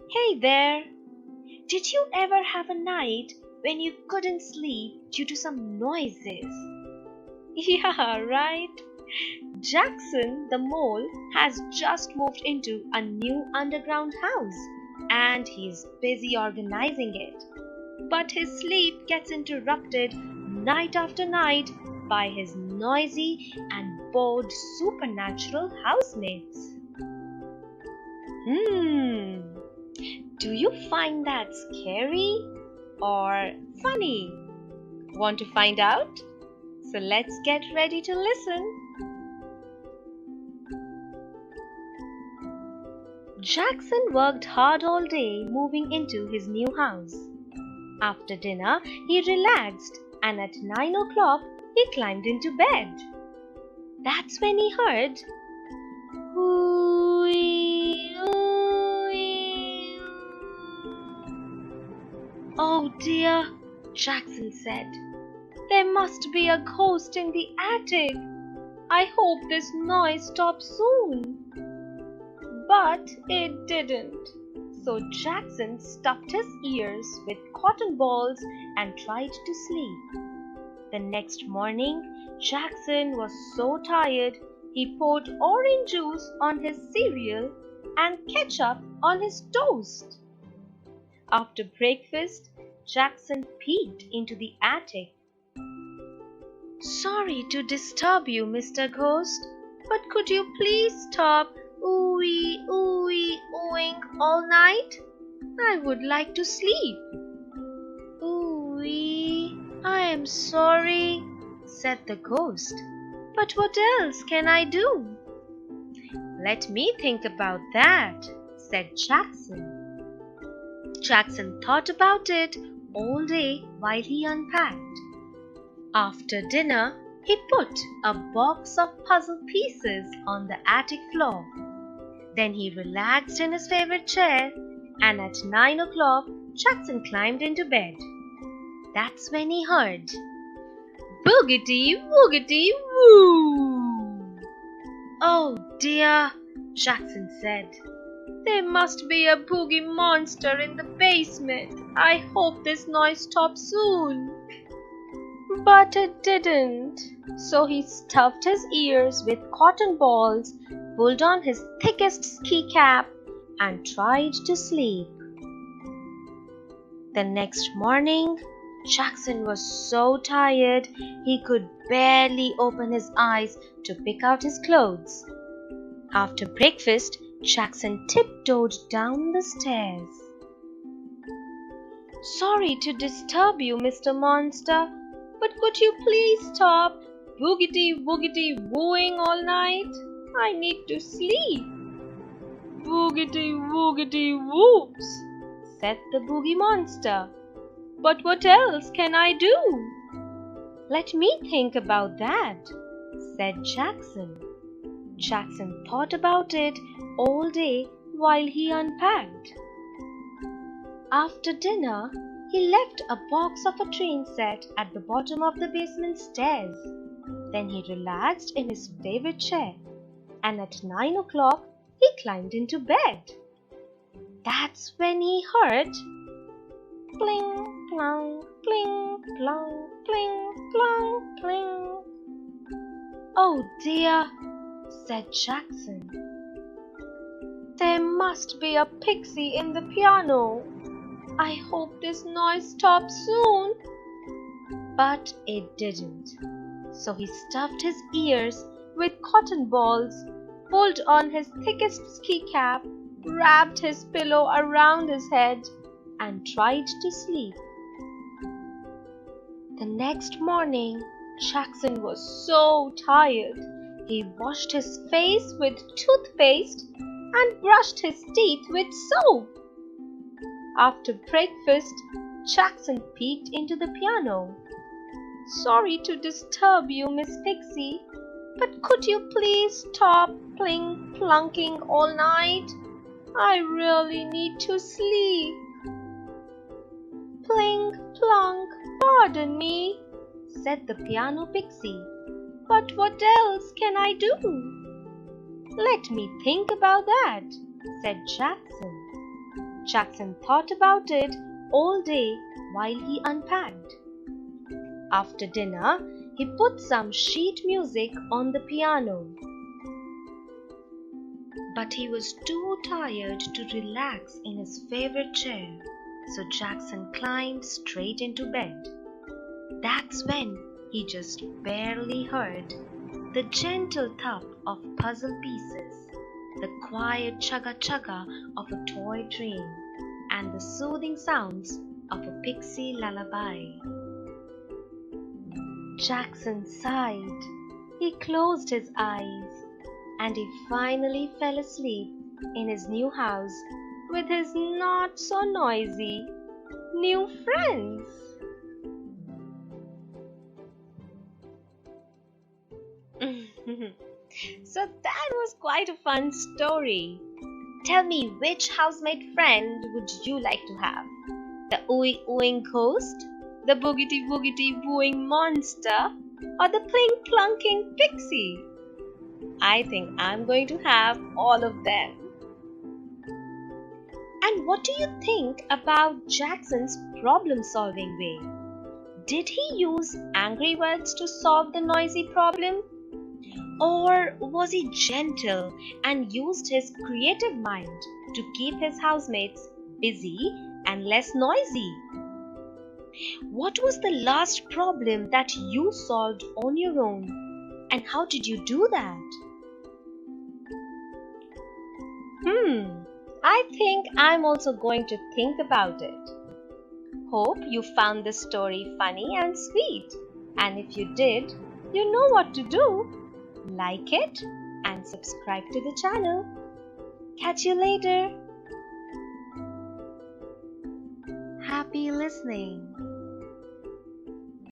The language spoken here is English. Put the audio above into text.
Hey there! Did you ever have a night when you couldn't sleep due to some noises? Yeah, right? Jackson the mole has just moved into a new underground house and he's busy organizing it. But his sleep gets interrupted night after night by his noisy and bored supernatural housemates. Do you find that scary or funny? Want to find out? So let's get ready to listen. Jackson worked hard all day moving into his new house. After dinner, he relaxed and at 9 o'clock he climbed into bed. That's when he heard "OoooooooeeeeeeeeOOOOEEEeeeOOO." Oh dear, Jackson said. There must be a ghost in the attic. I hope this noise stops soon. But it didn't. So Jackson stuffed his ears with cotton balls and tried to sleep. The next morning, Jackson was so tired he poured orange juice on his cereal and ketchup on his toast. After breakfast, Jackson peeked into the attic. Sorry to disturb you, Mr. Ghost, but could you please stop ooooing all night? I would like to sleep. Ooh, I am sorry, said the ghost. But what else can I do? Let me think about that, said Jackson. Jackson thought about it all day while he unpacked. After dinner, he put a box of puzzle pieces on the attic floor. Then he relaxed in his favorite chair and at 9 o'clock, Jackson climbed into bed. That's when he heard "Boogety woogety woo." Oh dear, Jackson said. There must be a boogie monster in the basement. I hope this noise stops soon. But it didn't. So he stuffed his ears with cotton balls, pulled on his thickest ski cap, and tried to sleep. The next morning, Jackson was so tired he could barely open his eyes to pick out his clothes. After breakfast, Jackson tiptoed down the stairs. Sorry to disturb you, Mr. Monster, but could you please stop boogety woogety wooing all night? I need to sleep. Boogety woogety whoops, said the boogie monster. But what else can I do? Let me think about that, said Jackson. Jackson thought about it all day while he unpacked. After dinner, he left a box of a train set at the bottom of the basement stairs. Then he relaxed in his favorite chair, and at 9 o'clock, he climbed into bed. That's when he heard pling, plong, pling, plong, pling, plong, pling. Oh dear, said Jackson. There must be a pixie in the piano. I hope this noise stops soon. But it didn't. So he stuffed his ears with cotton balls, pulled on his thickest ski cap, wrapped his pillow around his head, and tried to sleep. The next morning, Jackson was so tired. He washed his face with toothpaste and brushed his teeth with soap. After breakfast, Jackson peeked into the piano. Sorry to disturb you, Miss Pixie, but could you please stop plunking all night? I really need to sleep. Plink, plunk, pardon me, said the piano pixie. But what else can I do? Let me think about that, said Jackson. Jackson thought about it all day while he unpacked. After dinner, he put some sheet music on the piano. But he was too tired to relax in his favorite chair, so Jackson climbed straight into bed. That's when he just barely heard the gentle thump of puzzle pieces, the quiet chugga-chugga of a toy train, and the soothing sounds of a pixie lullaby. Jackson sighed. He closed his eyes, and he finally fell asleep in his new house with his not-so-noisy new friends. So that was quite a fun story. Tell me, which housemate friend would you like to have? The ooing ghost, the boogety woogety wooing monster, or the plink plunking pixie? I think I'm going to have all of them. And what do you think about Jackson's problem-solving way? Did he use angry words to solve the noisy problem? Or was he gentle and used his creative mind to keep his housemates busy and less noisy? What was the last problem that you solved on your own, and how did you do that? I think I'm also going to think about it. Hope you found this story funny and sweet. And if you did, you know what to do. Like it and subscribe to the channel. Catch you later. Happy listening.